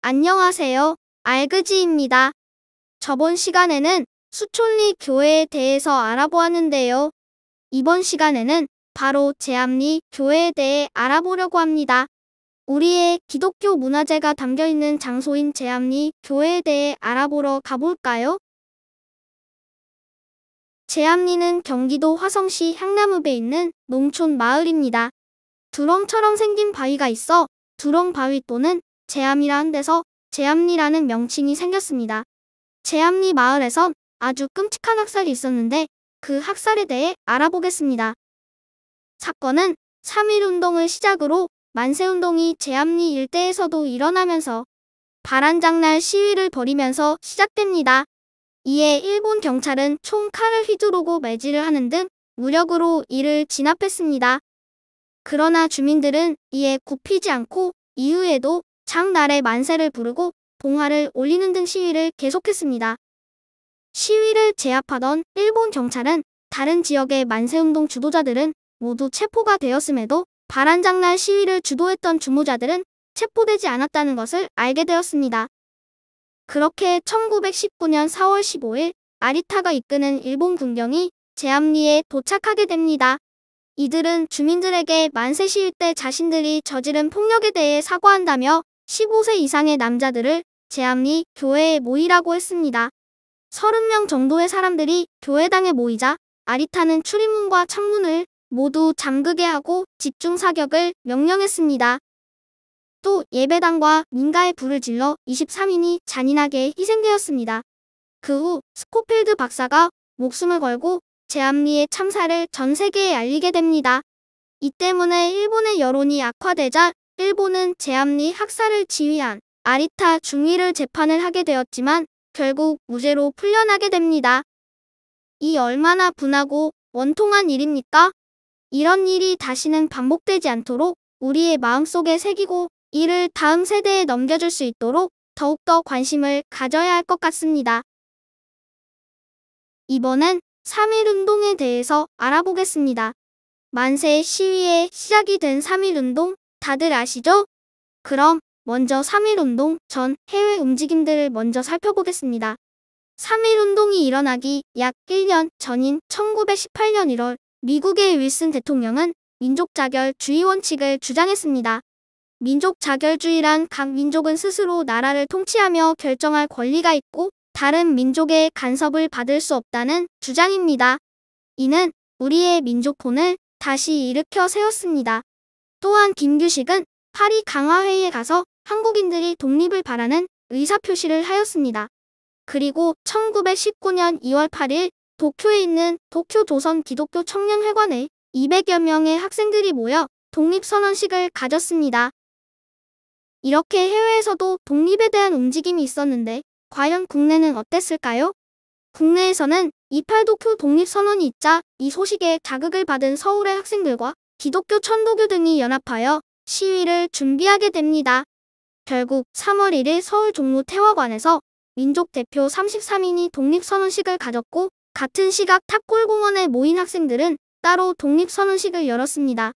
안녕하세요. 알그지입니다. 저번 시간에는 수촌리 교회에 대해서 알아보았는데요. 이번 시간에는 바로 제암리 교회에 대해 알아보려고 합니다. 우리의 기독교 문화재가 담겨있는 장소인 제암리 교회에 대해 알아보러 가볼까요? 제암리는 경기도 화성시 향나무배에 있는 농촌 마을입니다. 두렁처럼 생긴 바위가 있어 두렁바위 또는 제암리라는 데서 제암리라는 명칭이 생겼습니다. 제암리 마을에선 아주 끔찍한 학살이 있었는데 그 학살에 대해 알아보겠습니다. 사건은 3.1운동을 시작으로 만세운동이 제암리 일대에서도 일어나면서 바란장날 시위를 벌이면서 시작됩니다. 이에 일본 경찰은 총 칼을 휘두르고 매질을 하는 등 무력으로 이를 진압했습니다. 그러나 주민들은 이에 굽히지 않고 이후에도 장날에 만세를 부르고 봉화를 올리는 등 시위를 계속했습니다. 시위를 제압하던 일본 경찰은 다른 지역의 만세운동 주도자들은 모두 체포가 되었음에도 바란장날 시위를 주도했던 주모자들은 체포되지 않았다는 것을 알게 되었습니다. 그렇게 1919년 4월 15일 아리타가 이끄는 일본 군경이 제암리에 도착하게 됩니다. 이들은 주민들에게 만세 시위 때 자신들이 저지른 폭력에 대해 사과한다며 15세 이상의 남자들을 제암리 교회에 모이라고 했습니다. 30명 정도의 사람들이 교회당에 모이자 아리타는 출입문과 창문을 모두 잠그게 하고 집중 사격을 명령했습니다. 또 예배당과 민가에 불을 질러 23인이 잔인하게 희생되었습니다. 그 후 스코필드 박사가 목숨을 걸고 제암리의 참사를 전 세계에 알리게 됩니다. 이 때문에 일본의 여론이 악화되자 일본은 제암리 학살을 지휘한 아리타 중위를 재판을 하게 되었지만 결국 무죄로 풀려나게 됩니다. 이 얼마나 분하고 원통한 일입니까? 이런 일이 다시는 반복되지 않도록 우리의 마음속에 새기고 이를 다음 세대에 넘겨줄 수 있도록 더욱더 관심을 가져야 할 것 같습니다. 이번엔 3.1운동에 대해서 알아보겠습니다. 만세 시위의 시작이 된 3.1운동 다들 아시죠? 그럼 먼저 3.1운동 전 해외 움직임들을 먼저 살펴보겠습니다. 3.1운동이 일어나기 약 1년 전인 1918년 1월 미국의 윌슨 대통령은 민족자결주의 원칙을 주장했습니다. 민족자결주의란 각 민족은 스스로 나라를 통치하며 결정할 권리가 있고 다른 민족의 간섭을 받을 수 없다는 주장입니다. 이는 우리의 민족혼을 다시 일으켜 세웠습니다. 또한 김규식은 파리 강화회의에 가서 한국인들이 독립을 바라는 의사표시를 하였습니다. 그리고 1919년 2월 8일 도쿄에 있는 도쿄 조선 기독교 청년회관에 200여 명의 학생들이 모여 독립선언식을 가졌습니다. 이렇게 해외에서도 독립에 대한 움직임이 있었는데 과연 국내는 어땠을까요? 국내에서는 28도쿄 독립선언이 있자 이 소식에 자극을 받은 서울의 학생들과 기독교 천도교 등이 연합하여 시위를 준비하게 됩니다. 결국 3월 1일 서울 종로태화관에서 민족대표 33인이 독립선언식을 가졌고 같은 시각 탑골공원에 모인 학생들은 따로 독립선언식을 열었습니다.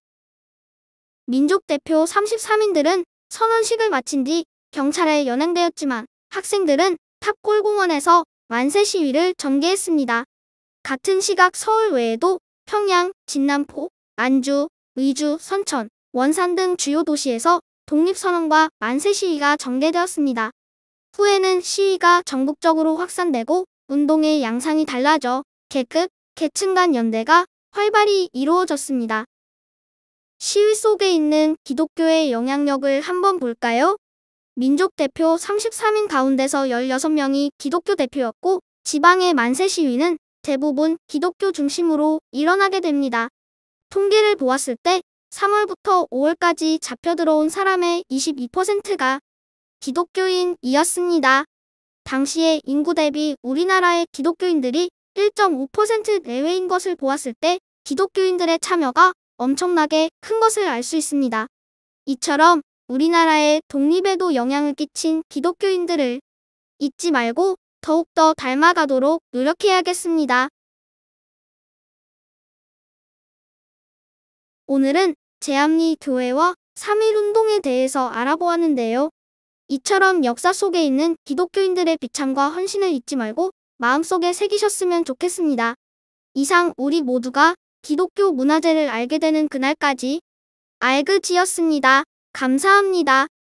민족대표 33인들은 선언식을 마친 뒤 경찰에 연행되었지만 학생들은 탑골공원에서 만세 시위를 전개했습니다. 같은 시각 서울 외에도 평양, 진남포, 안주, 의주, 선천, 원산 등 주요 도시에서 독립선언과 만세 시위가 전개되었습니다. 후에는 시위가 전국적으로 확산되고 운동의 양상이 달라져 계급, 계층 간 연대가 활발히 이루어졌습니다. 시위 속에 있는 기독교의 영향력을 한번 볼까요? 민족대표 33인 가운데서 16명이 기독교 대표였고 지방의 만세 시위는 대부분 기독교 중심으로 일어나게 됩니다. 통계를 보았을 때 3월부터 5월까지 잡혀 들어온 사람의 22%가 기독교인이었습니다. 당시의 인구 대비 우리나라의 기독교인들이 1.5% 내외인 것을 보았을 때 기독교인들의 참여가 엄청나게 큰 것을 알 수 있습니다. 이처럼 우리나라의 독립에도 영향을 끼친 기독교인들을 잊지 말고 더욱더 닮아가도록 노력해야겠습니다. 오늘은 제암리 교회와 3.1운동에 대해서 알아보았는데요. 이처럼 역사 속에 있는 기독교인들의 비참과 헌신을 잊지 말고 마음속에 새기셨으면 좋겠습니다. 이상 우리 모두가 기독교 문화재를 알게 되는 그날까지 알그지였습니다. 감사합니다.